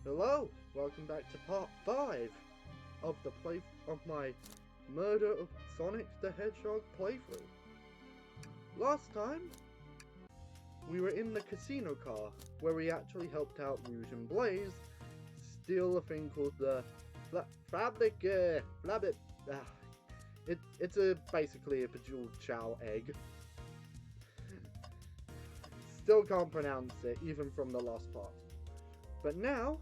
Hello, welcome back to part 5 of my Murder of Sonic the Hedgehog playthrough. Last time, we were in the casino car, where we actually helped out Rouge and Blaze steal a thing called the it's basically a bejeweled chow egg. Still can't pronounce it, even from the last part. But now,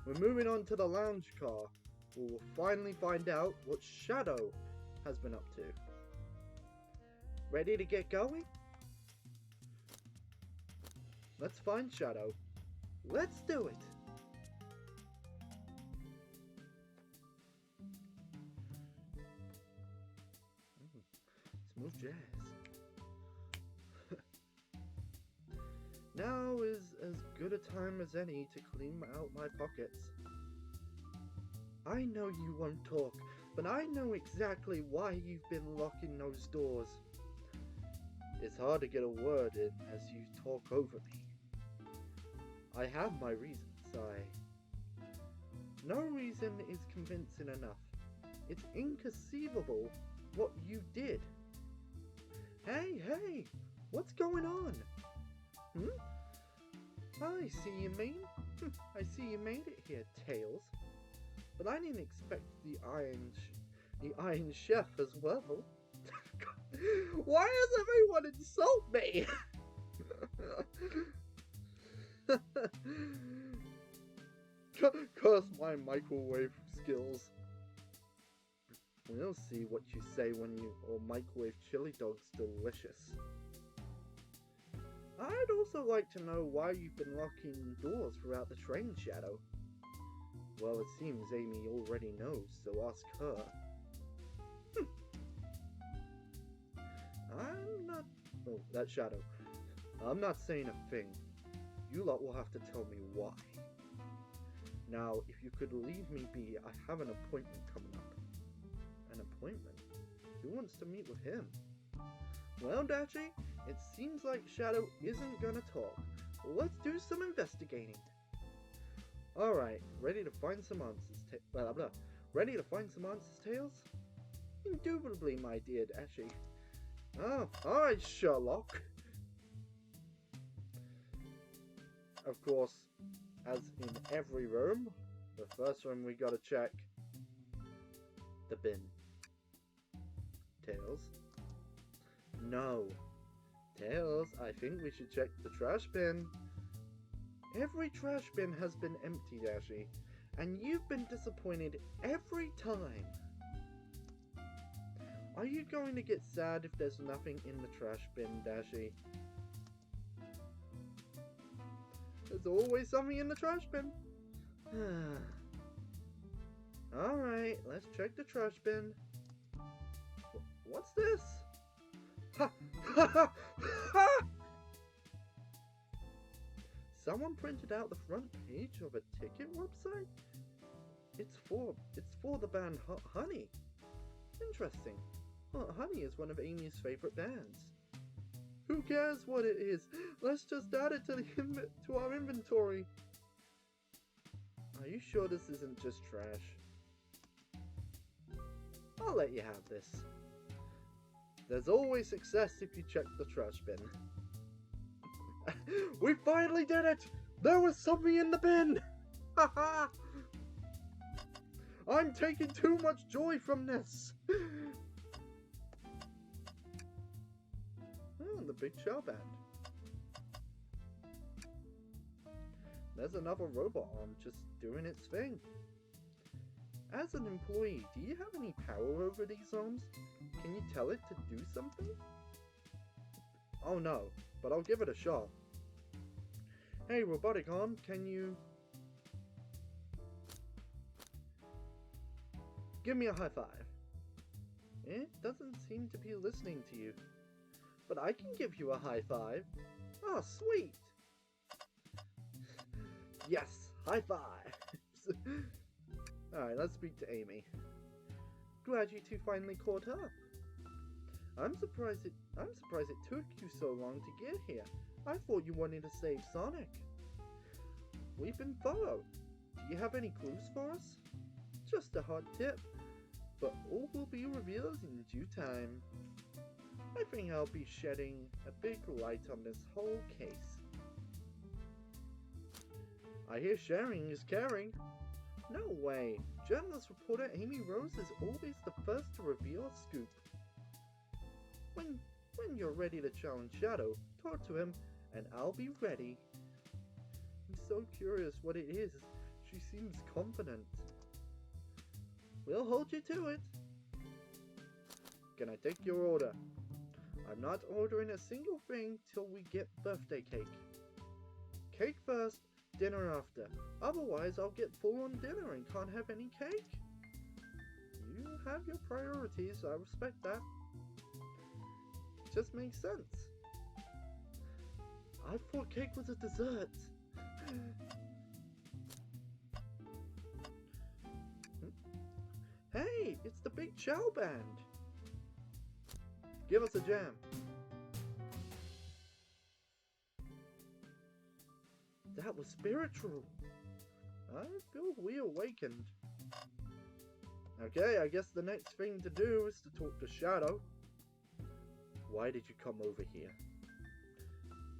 we're moving on to the lounge car, where we'll finally find out what Shadow has been up to. Ready to get going? Let's find Shadow. Let's do it! Smooth jazz. Now is as good a time as any to clean out my pockets. I know you won't talk, but I know exactly why you've been locking those doors. It's hard to get a word in as you talk over me. I have my reasons, No reason is convincing enough. It's inconceivable what you did. Hey, what's going on? I see you made it here, Tails. But I didn't expect the Iron Chef as well. Why does everyone insult me? Curse my microwave skills. We'll see what you say when your microwave chili dog's delicious. I'd also like to know why you've been locking doors throughout the train, Shadow. Well, it seems Amy already knows, so ask her. Oh, that's Shadow. I'm not saying a thing. You lot will have to tell me why. Now, if you could leave me be, I have an appointment coming up. An appointment? Who wants to meet with him? Well, Dachi, it seems like Shadow isn't gonna talk. Let's do some investigating. Alright, ready to find some answers, Ready to find some answers, Tails? Indubitably, my dear Dachi. Oh, alright, Sherlock. Of course, as in every room, the first room we gotta check. The bin. Tails? No. Tails, I think we should check the trash bin. Every trash bin has been empty, Dashi, and you've been disappointed every time. Are you going to get sad if there's nothing in the trash bin, Dashi? There's always something in the trash bin. Alright, let's check the trash bin. What's this? Ha! Ha! Ha! Someone printed out the front page of a ticket website? It's for the band Honey. Interesting. Well, Honey is one of Amy's favorite bands. Who cares what it is? Let's just add it to our inventory. Are you sure this isn't just trash? I'll let you have this. There's always success if you check the trash bin. We finally did it! There was something in the bin! Haha! I'm taking too much joy from this! Oh, the Big Chow Band. There's another robot arm just doing its thing. As an employee, do you have any power over these arms? Can you tell it to do something? Oh no, but I'll give it a shot. Hey, robotic arm, can you... give me a high five. It doesn't seem to be listening to you. But I can give you a high five. Oh, sweet! Yes, high five! Alright, let's speak to Amy. Glad you two finally caught up. I'm surprised it took you so long to get here. I thought you wanted to save Sonic. We've been followed. Do you have any clues for us? Just a hot tip, but all will be revealed in due time. I think I'll be shedding a big light on this whole case. I hear sharing is caring. No way. Journalist reporter Amy Rose is always the first to reveal a scoop. When you're ready to challenge Shadow, talk to him and I'll be ready. I'm so curious what it is. She seems confident. We'll hold you to it. Can I take your order? I'm not ordering a single thing till we get birthday cake. Cake first, dinner after. Otherwise I'll get full on dinner and can't have any cake. You have your priorities, I respect that. Just makes sense. I thought cake was a dessert. Hey, it's the Big Chow Band. Give us a jam. That was spiritual. I feel reawakened. Okay, I guess the next thing to do is to talk to Shadow. Why did you come over here?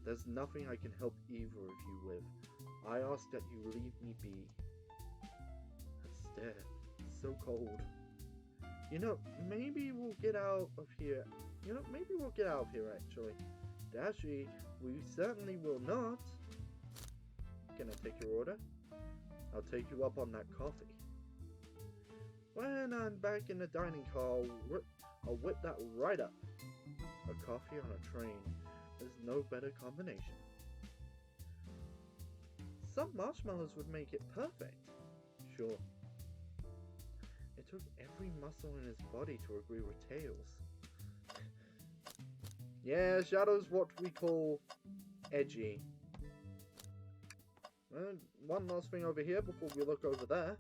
There's nothing I can help either of you with. I ask that you leave me be. That stare, so cold. You know, maybe we'll get out of here. Actually. Dashi, we certainly will not. Can I take your order? I'll take you up on that coffee. When I'm back in the dining car, I'll whip that right up. A coffee on a train. There's no better combination. Some marshmallows would make it perfect. Sure. It took every muscle in his body to agree with Tails. Yeah, Shadow's what we call edgy. And one last thing over here before we look over there.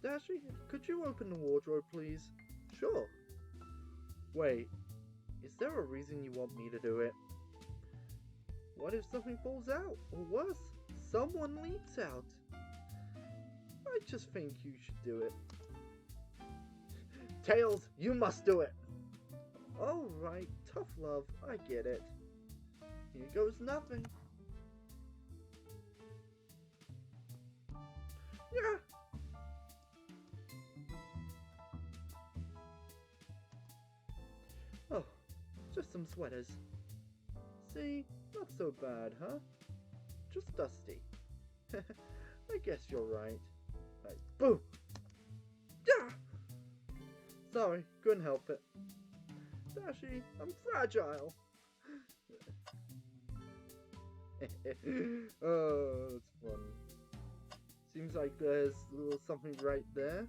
Dashi, could you open the wardrobe, please? Sure. Wait, is there a reason you want me to do it? What if something falls out? Or worse, someone leaks out? I just think you should do it. Tails, you must do it! Alright, tough love, I get it. Here goes nothing. Yeah! Oh, just some sweaters. See, not so bad, huh? Just dusty. I guess you're right. Like, boom! Yeah! Sorry, couldn't help it. Dashi, I'm fragile. Oh, that's fun. Seems like there's a little something right there.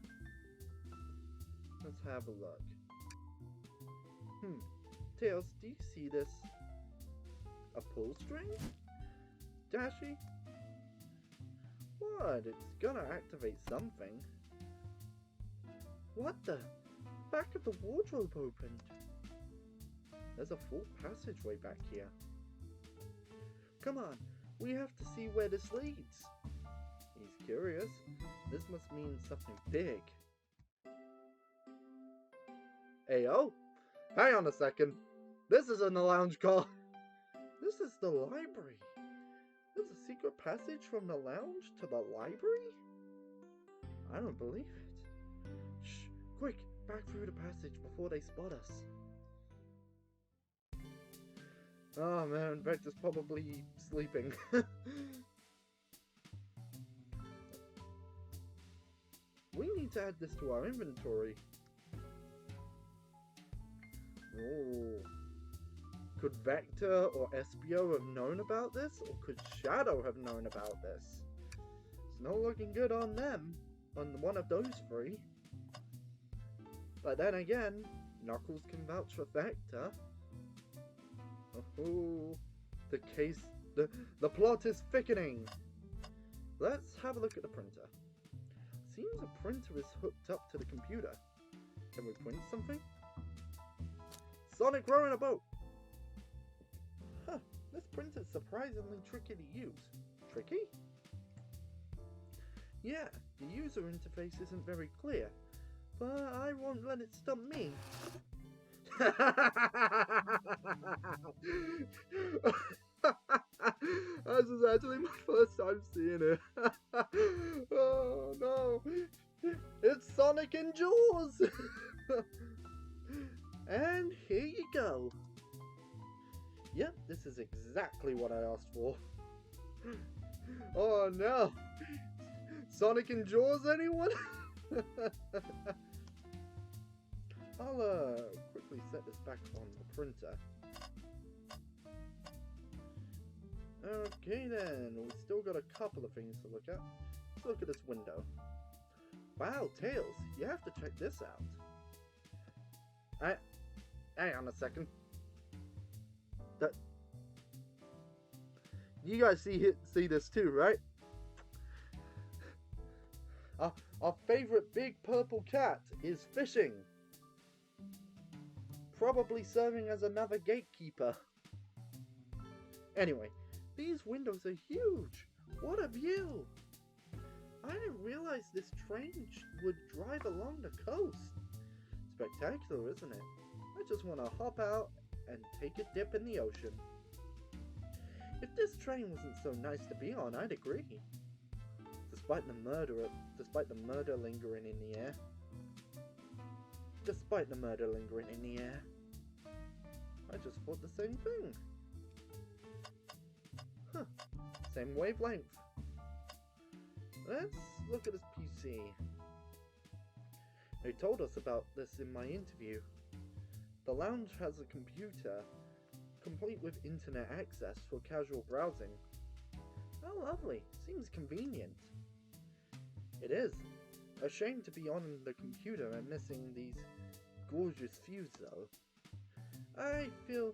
Let's have a look. Tails, do you see this? A pull string? Dashi? What? It's gonna activate something. What the? Back of the wardrobe opened. There's a full passageway back here. Come on, we have to see where this leads. He's curious. This must mean something big. Ayo! Hang on a second. This isn't a lounge car. This is the library. There's a secret passage from the lounge to the library? I don't believe it. Shh! Quick! Back through the passage before they spot us. Oh man, Vector's probably sleeping. We need to add this to our inventory. Oh. Could Vector or Espio have known about this? Or could Shadow have known about this? It's not looking good on them. On one of those three. But then again, Knuckles can vouch for Vector. Oh, the plot is thickening. Let's have a look at the printer. Seems a printer is hooked up to the computer. Can we print something? Sonic rowing a boat. Huh, This printer's surprisingly tricky to use. Tricky? Yeah, the user interface isn't very clear, but I won't let it stop me. This is actually my first time seeing it. Oh no! It's Sonic and Jaws! And here you go. Yep, this is exactly what I asked for. Oh no! Sonic and Jaws, anyone? I'll quickly set this back on the printer. Okay then, we've still got a couple of things to look at. Let's look at this window. Wow, Tails, you have to check this out. Hang on a second. You guys see this too, right? Our favorite big purple cat is fishing. Probably serving as another gatekeeper. Anyway, these windows are huge. What a view! I didn't realize this train would drive along the coast. Spectacular, isn't it? I just want to hop out and take a dip in the ocean. If this train wasn't so nice to be on, I'd agree. Despite the murder lingering in the air. I just thought the same thing. Huh. Same wavelength. Let's look at his PC. They told us about this in my interview. The lounge has a computer, complete with internet access for casual browsing. How lovely. Seems convenient. It is. A shame to be on the computer and missing these gorgeous views though. I feel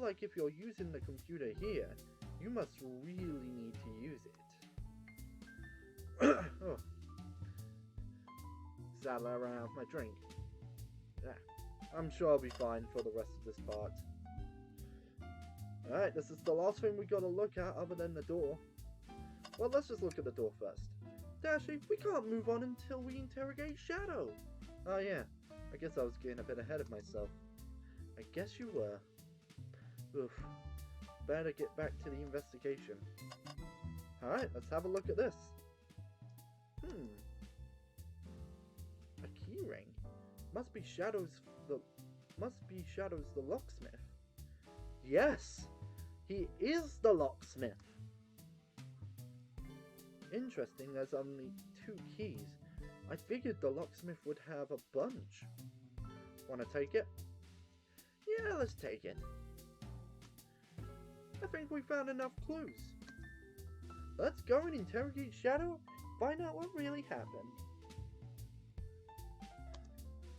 like if you're using the computer here, you must really need to use it. Oh. Sadly, I ran out of my drink. Yeah, I'm sure I'll be fine for the rest of this part. Alright, this is the last thing we gotta look at other than the door. Well, let's just look at the door first. Dashy, we can't move on until we interrogate Shadow. Oh yeah, I guess I was getting a bit ahead of myself. I guess you were. Oof. Better get back to the investigation. Alright, let's have a look at this. A keyring. Must be Shadow's the locksmith. Yes! He is the locksmith! Interesting, there's only 2 keys. I figured the locksmith would have a bunch. Wanna take it? Yeah, let's take it. I think we found enough clues. Let's go and interrogate Shadow, find out what really happened.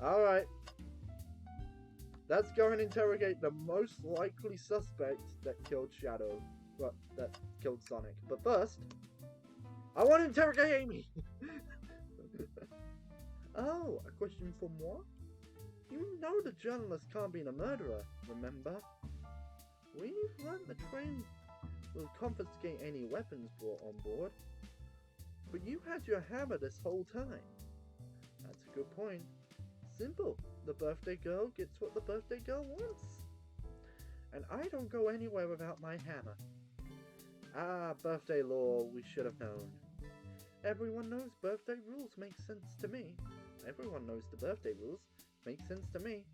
Alright. Let's go and interrogate the most likely suspect that killed Shadow. Well, that killed Sonic. But first, I want to interrogate Amy! Oh, a question for moi? You know the journalist can't be the murderer, remember? We've learned the train will confiscate any weapons brought on board. But you had your hammer this whole time. That's a good point. Simple. The birthday girl gets what the birthday girl wants. And I don't go anywhere without my hammer. Ah, birthday law, we should have known. Everyone knows birthday rules make sense to me. Everyone knows the birthday rules make sense to me.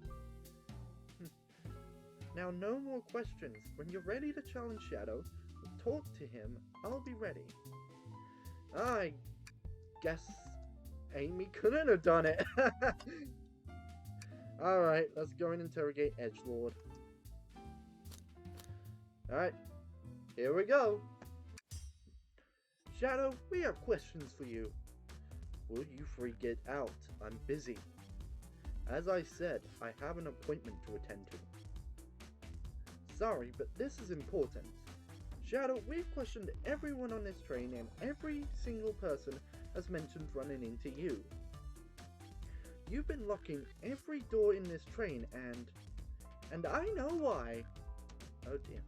Now, no more questions. When you're ready to challenge Shadow, talk to him. I'll be ready. I guess Amy couldn't have done it. Alright, let's go and interrogate Edgelord. Alright, here we go. Shadow, we have questions for you. Will you free get out? I'm busy. As I said, I have an appointment to attend to. Sorry, but this is important. Shadow, we've questioned everyone on this train and every single person has mentioned running into you. You've been locking every door in this train and I know why. Oh dear.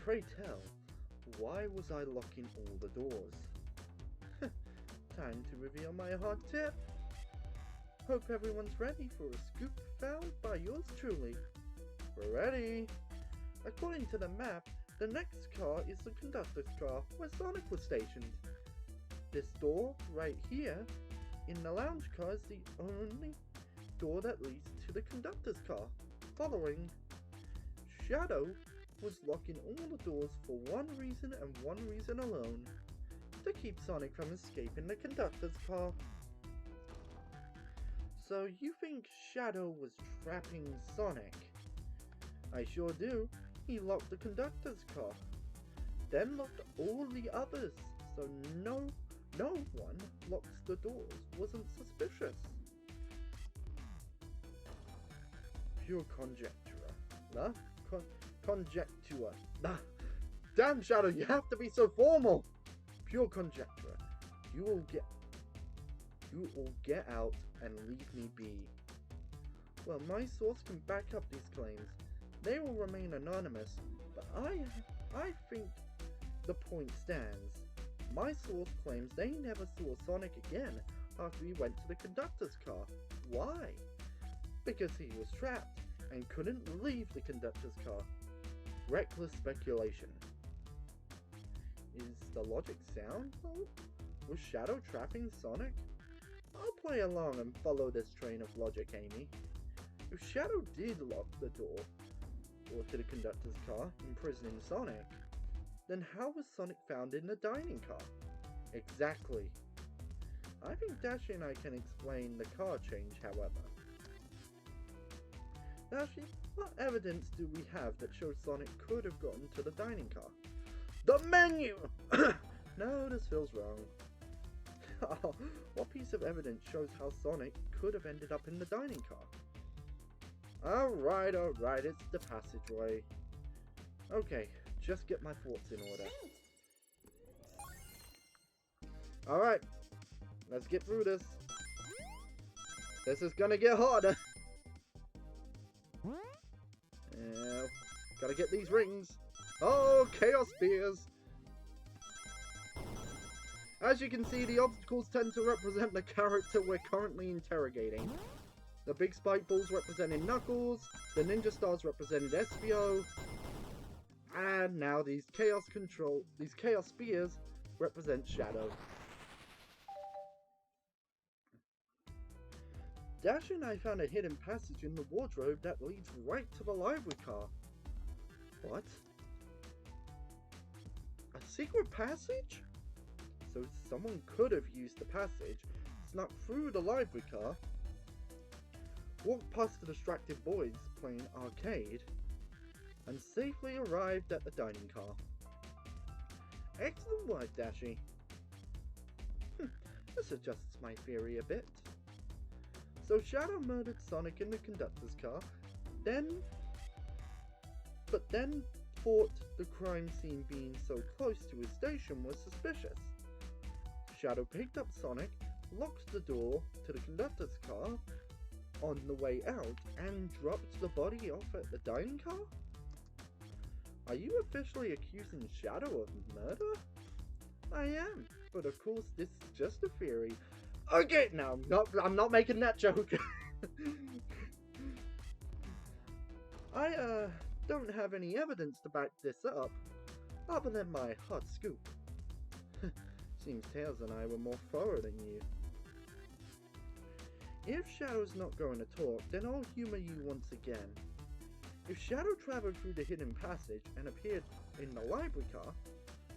pray tell, why was I locking all the doors? Time to reveal my hot tip. Hope everyone's ready for a scoop found by yours truly. We're ready. According to the map, the next car is the conductor's car where Sonic was stationed. This door right here in the lounge car is the only door that leads to the conductor's car. Following, Shadow was locking all the doors for one reason and one reason alone: to keep Sonic from escaping the conductor's car. So you think Shadow was trapping Sonic? I sure do. He locked the conductor's car, then locked all the others, so no one locks the doors wasn't suspicious. Pure conjecture. Nah? Conjecture. Nah. Damn, Shadow, you have to be so formal! Pure conjecture. You all get out and leave me be. Well, my source can back up these claims. They will remain anonymous, but I think the point stands. My source claims they never saw Sonic again after he went to the conductor's car. Why? Because he was trapped and couldn't leave the conductor's car. Reckless speculation. Is the logic sound, though? Was Shadow trapping Sonic? I'll play along and follow this train of logic, Amy. If Shadow did lock the door to the conductor's car, imprisoning Sonic, then how was Sonic found in the dining car? Exactly. I think Dashi and I can explain the car change, however. Dashi, what evidence do we have that shows Sonic could have gotten to the dining car? The menu! No, this feels wrong. Oh, what piece of evidence shows how Sonic could have ended up in the dining car? Alright, it's the passageway. Okay, just get my thoughts in order. Alright, let's get through this. This is gonna get harder. Yeah, gotta get these rings. Oh, Chaos Spears! As you can see, the obstacles tend to represent the character we're currently interrogating. The big spike balls representing Knuckles, the ninja stars represented Espio, and now these Chaos Spears represent Shadow. Dash and I found a hidden passage in the wardrobe that leads right to the library car. What? A secret passage? So someone could have used the passage, snuck through the library car, walked past the distracted boys playing arcade, and safely arrived at the dining car. Excellent work, Dashi. This adjusts my theory a bit. So Shadow murdered Sonic in the conductor's car, then thought the crime scene being so close to his station was suspicious. Shadow picked up Sonic, locked the door to the conductor's car on the way out, and dropped the body off at the dining car? Are you officially accusing Shadow of murder? I am, but of course this is just a theory. Okay, no, I'm not making that joke. I don't have any evidence to back this up, other than my hot scoop. Seems Tails and I were more thorough than you. If Shadow's not going to talk, then I'll humor you once again. If Shadow traveled through the hidden passage and appeared in the library car,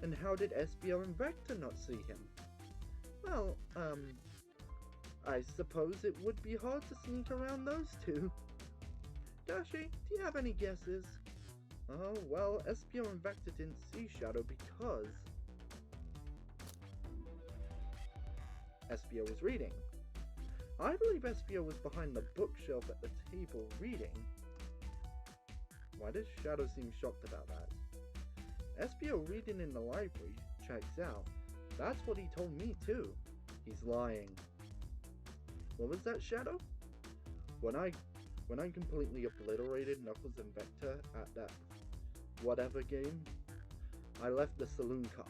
then how did Espio and Vector not see him? Well, I suppose it would be hard to sneak around those two. Dashi, do you have any guesses? Oh, well, Espio and Vector didn't see Shadow because Espio was reading. I believe Espio was behind the bookshelf at the table reading. Why does Shadow seem shocked about that? Espio reading in the library checks out. That's what he told me too. He's lying. What was that, Shadow? When I completely obliterated Knuckles and Vector at that whatever game, I left the saloon car.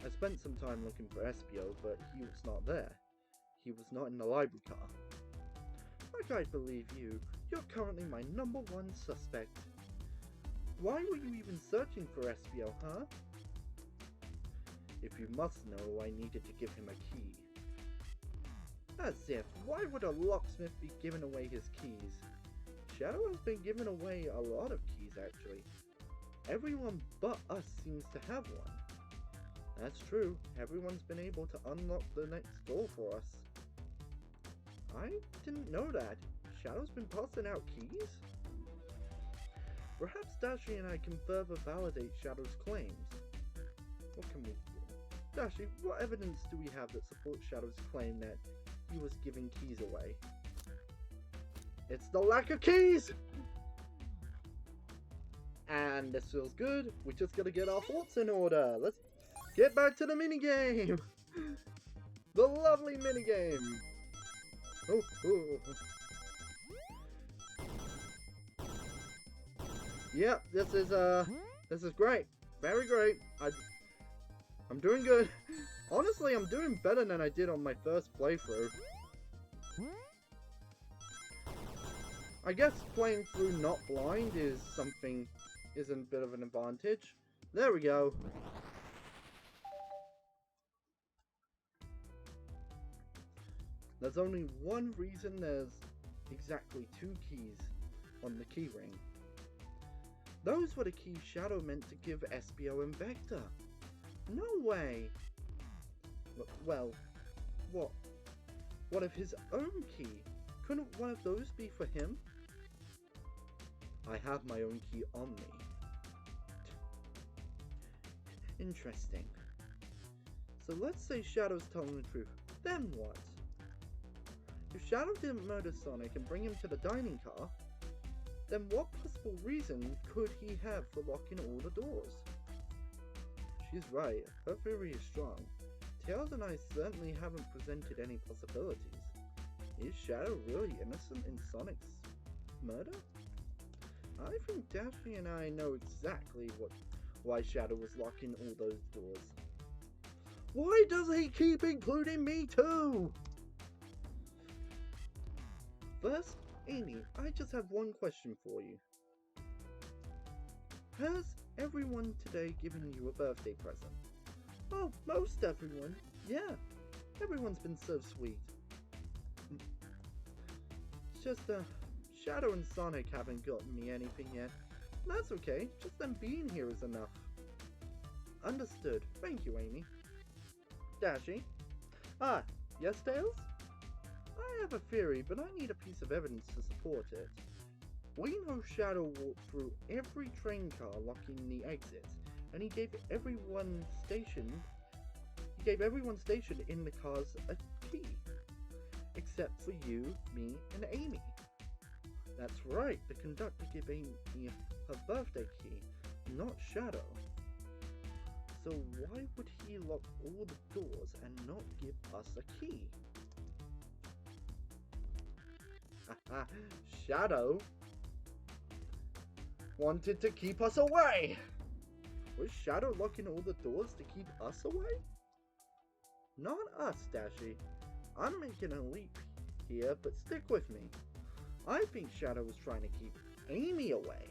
I spent some time looking for Espio, but he was not there. He was not in the library car. Like I believe you, you're currently my #1 suspect. Why were you even searching for Espio, huh? If you must know, I needed to give him a key. As if, why would a locksmith be giving away his keys? Shadow has been giving away a lot of keys, actually. Everyone but us seems to have one. That's true, everyone's been able to unlock the next door for us. I didn't know that. Shadow's been passing out keys? Perhaps Dashi and I can further validate Shadow's claims. What can we do? Dashi, what evidence do we have that supports Shadow's claim that he was giving keys away? It's the lack of keys! And this feels good. We just gotta get our thoughts in order. Let's get back to the minigame! The lovely minigame! Oh, oh. Yep, this is great. Very great. I'm doing good. Honestly, I'm doing better than I did on my first playthrough. I guess playing through not blind is a bit of an advantage. There we go. There's only one reason there's exactly 2 keys on the keyring. Those were the keys Shadow meant to give Espio and Vector. No way! Well, what? What of his own key? Couldn't one of those be for him? I have my own key on me. Interesting. So let's say Shadow's telling the truth. Then what? If Shadow didn't murder Sonic and bring him to the dining car, then what possible reason could he have for locking all the doors? She's right, her theory is strong. Tails and I certainly haven't presented any possibilities. Is Shadow really innocent in Sonic's murder? I think Daphne and I know exactly why Shadow was locking all those doors. Why does he keep including me too? First, Amy, I just have one question for you. Has everyone today given you a birthday present? Oh, most everyone. Yeah, everyone's been so sweet. It's just, Shadow and Sonic haven't gotten me anything yet. That's okay, just them being here is enough. Understood. Thank you, Amy. Dashi? Ah, yes, Tails? I have a theory, but I need a piece of evidence to support it. We know Shadow walked through every train car locking the exits, and he gave everyone stationed in the cars a key. Except for you, me, and Amy. That's right, the conductor gave Amy her birthday key, not Shadow. So why would he lock all the doors and not give us a key? Haha, Shadow wanted to keep us away! Was Shadow locking all the doors to keep us away? Not us, Dashi. I'm making a leap here, but stick with me. I think Shadow was trying to keep Amy away.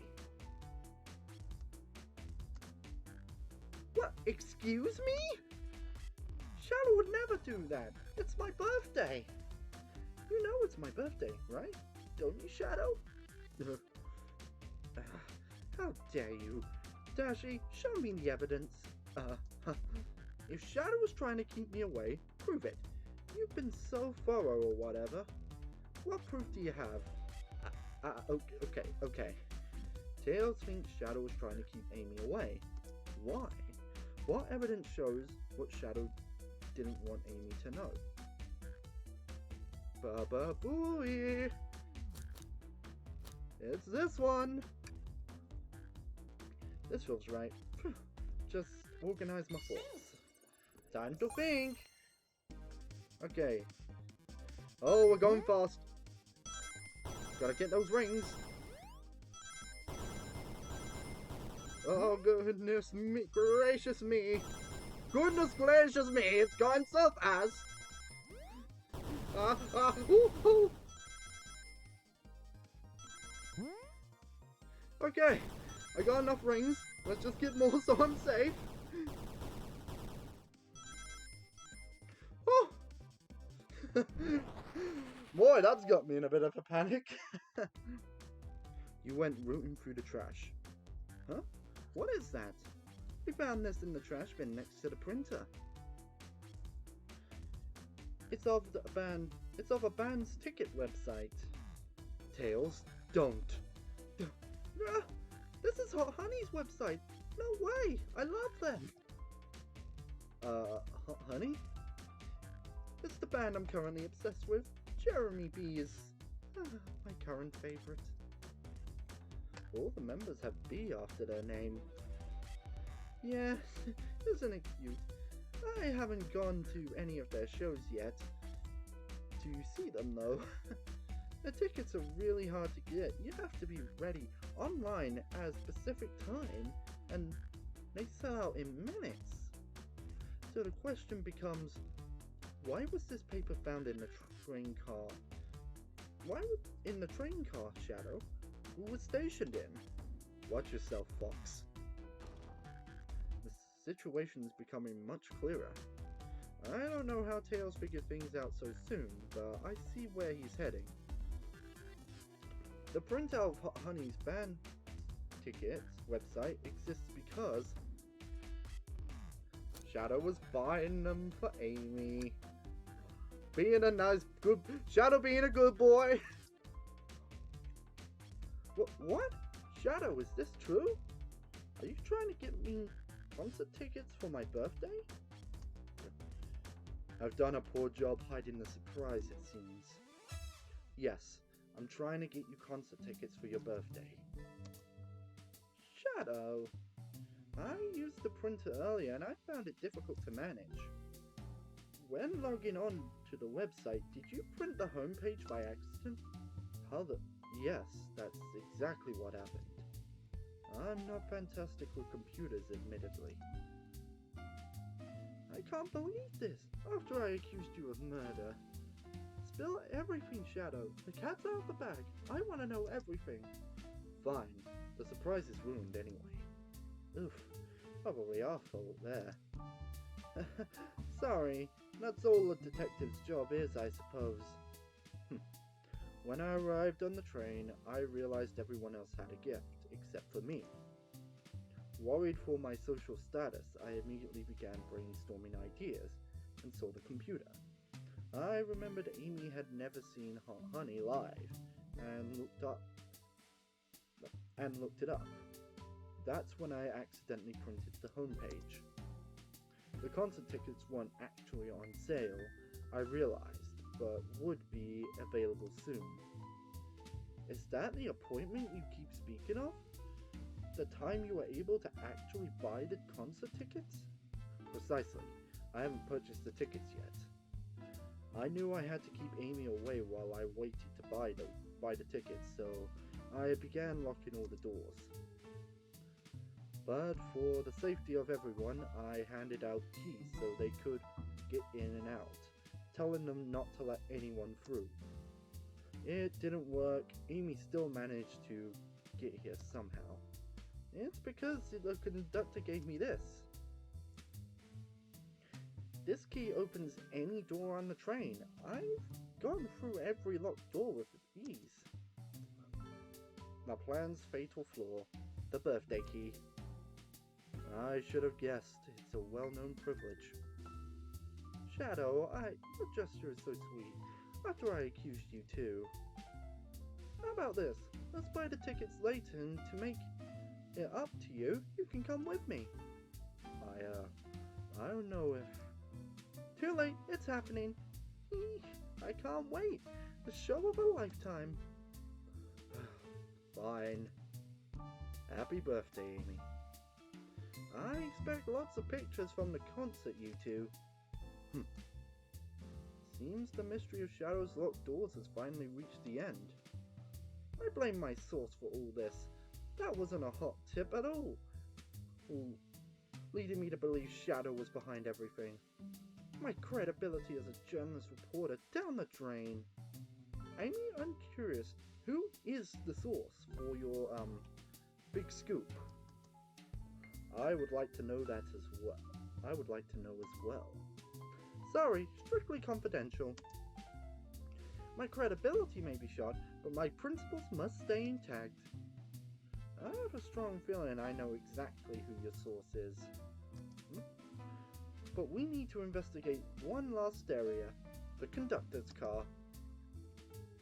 What? Excuse me? Shadow would never do that. It's my birthday. You know it's my birthday, right? Don't you, Shadow? How dare you? Dashi, show me the evidence. If Shadow was trying to keep me away, prove it. You've been so thorough or whatever. What proof do you have? Okay. Tails thinks Shadow was trying to keep Amy away. Why? What evidence shows what Shadow didn't want Amy to know? Baba Booey! It's this one! This feels right. Just organize my thoughts. Time to think! Okay. Oh, we're going fast. Gotta get those rings. Oh, goodness me, gracious me. Goodness gracious me, it's gone so fast. Ooh, ooh. Okay, I got enough rings. Let's just get more so I'm safe. Oh. Boy, that's got me in a bit of a panic. You went rooting through the trash. Huh? What is that? We found this in the trash bin next to the printer. It's of a band's ticket website. Tails, don't. This is Hot Honey's website. No way! I love them. Hot Honey? It's the band I'm currently obsessed with. Jeremy B is my current favorite. All the members have B after their name. Yeah, isn't it cute? I haven't gone to any of their shows yet. To see them though. The tickets are really hard to get. You have to be ready online at a specific time, and they sell out in minutes. So the question becomes, why was this paper found in the train car? Why in the train car, Shadow? Who was stationed in? Watch yourself, Fox. The situation is becoming much clearer. I don't know how Tails figured things out so soon, but I see where he's heading. The printout of Hot Honey's band tickets website exists because Shadow was buying them for Amy. Being a Shadow being a good boy. What? Shadow, is this true? Are you trying to get me concert tickets for my birthday? I've done a poor job hiding the surprise, it seems. Yes, I'm trying to get you concert tickets for your birthday. Shadow, I used the printer earlier and I found it difficult to manage. When logging on to the website, did you print the homepage by accident? Yes, that's exactly what happened. I'm not fantastic with computers, admittedly. I can't believe this. After I accused you of murder. Spill everything, Shadow. The cat's out of the bag. I want to know everything. Fine. The surprise is ruined anyway. Oof. Probably our fault there. Sorry. That's all a detective's job is, I suppose. When I arrived on the train, I realized everyone else had a gift, except for me. Worried for my social status, I immediately began brainstorming ideas and saw the computer. I remembered Amy had never seen Hot Honey live and looked it up. That's when I accidentally printed the homepage. The concert tickets weren't actually on sale, I realized, but would be available soon. Is that the appointment you keep speaking of? The time you were able to actually buy the concert tickets? Precisely. I haven't purchased the tickets yet. I knew I had to keep Amy away while I waited to buy the tickets, so I began locking all the doors. But for the safety of everyone, I handed out keys so they could get in and out, telling them not to let anyone through. It didn't work. Amy still managed to get here somehow. It's because the conductor gave me this. This key opens any door on the train. I've gone through every locked door with ease. The plan's fatal flaw, the birthday key. I should have guessed. It's a well-known privilege. Shadow, your gesture is so sweet. After I accused you too. How about this? Let's buy the tickets later, and to make it up to you, you can come with me. I don't know if... Too late, it's happening. I can't wait. The show of a lifetime. Fine. Happy birthday, Amy. I expect lots of pictures from the concert, you two. Seems the mystery of Shadow's locked doors has finally reached the end. I blame my source for all this. That wasn't a hot tip at all. leading me to believe Shadow was behind everything. My credibility as a journalist reporter down the drain. Amy, I'm curious, who is the source for your, big scoop? I would like to know that as well. Sorry, strictly confidential. My credibility may be shot, but my principles must stay intact. I have a strong feeling I know exactly who your source is. But we need to investigate one last area, the conductor's car.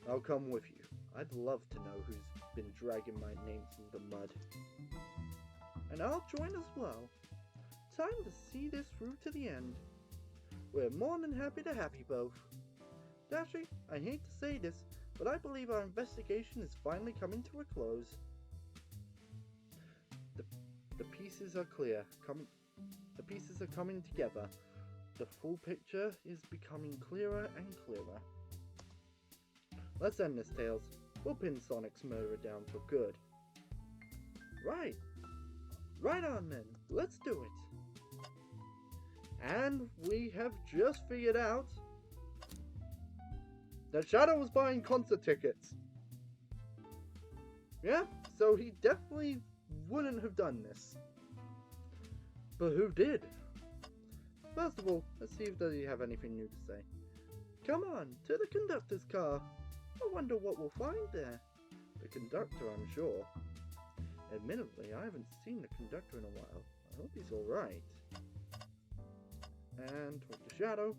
I'll come with you. I'd love to know who's been dragging my name through the mud. And I'll join as well. Time to see this through to the end. We're more than happy to have you both. Dashi, I hate to say this, but I believe our investigation is finally coming to a close. The pieces are clear. The pieces are coming together. The full picture is becoming clearer and clearer. Let's end this, Tails. We'll pin Sonic's murderer down for good. Right. Right on then. Let's do it. And we have just figured out that Shadow was buying concert tickets. Yeah, so he definitely wouldn't have done this. But who did? First of all, let's see if does he have anything new to say. Come on, to the conductor's car. I wonder what we'll find there. The conductor, I'm sure. Admittedly, I haven't seen the conductor in a while. I hope he's alright. And talk to Shadow.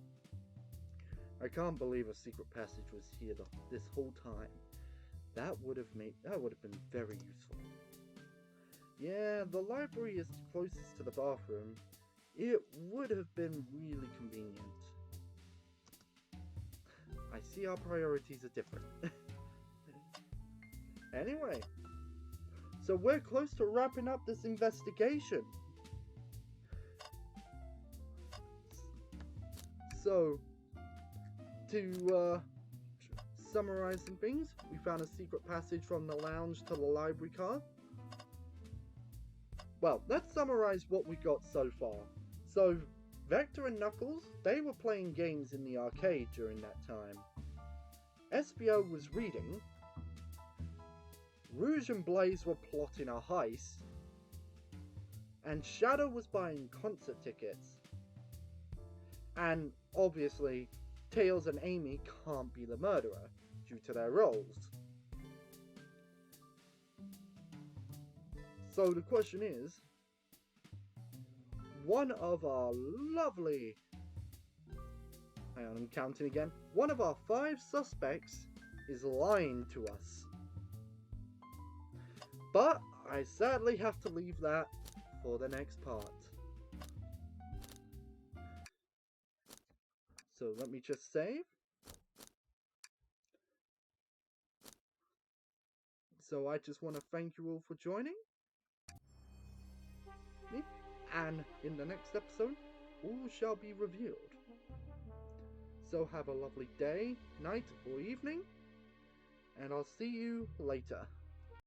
I can't believe a secret passage was here this whole time. That would have been very useful. Yeah, the library is closest to the bathroom. It would have been really convenient. I see our priorities are different. Anyway, so we're close to wrapping up this investigation. So, to summarize some things, we found a secret passage from the lounge to the library car. Well, let's summarize what we got so far. So, Vector and Knuckles, they were playing games in the arcade during that time. SBO was reading. Rouge and Blaze were plotting a heist. And Shadow was buying concert tickets. And obviously, Tails and Amy can't be the murderer due to their roles. So the question is, one of our lovely, hang on, I'm counting again, one of our 5 suspects is lying to us. But I sadly have to leave that for the next part. So let me just save. So I just want to thank you all for joining me, and in the next episode, all shall be revealed. So have a lovely day, night, or evening, and I'll see you later.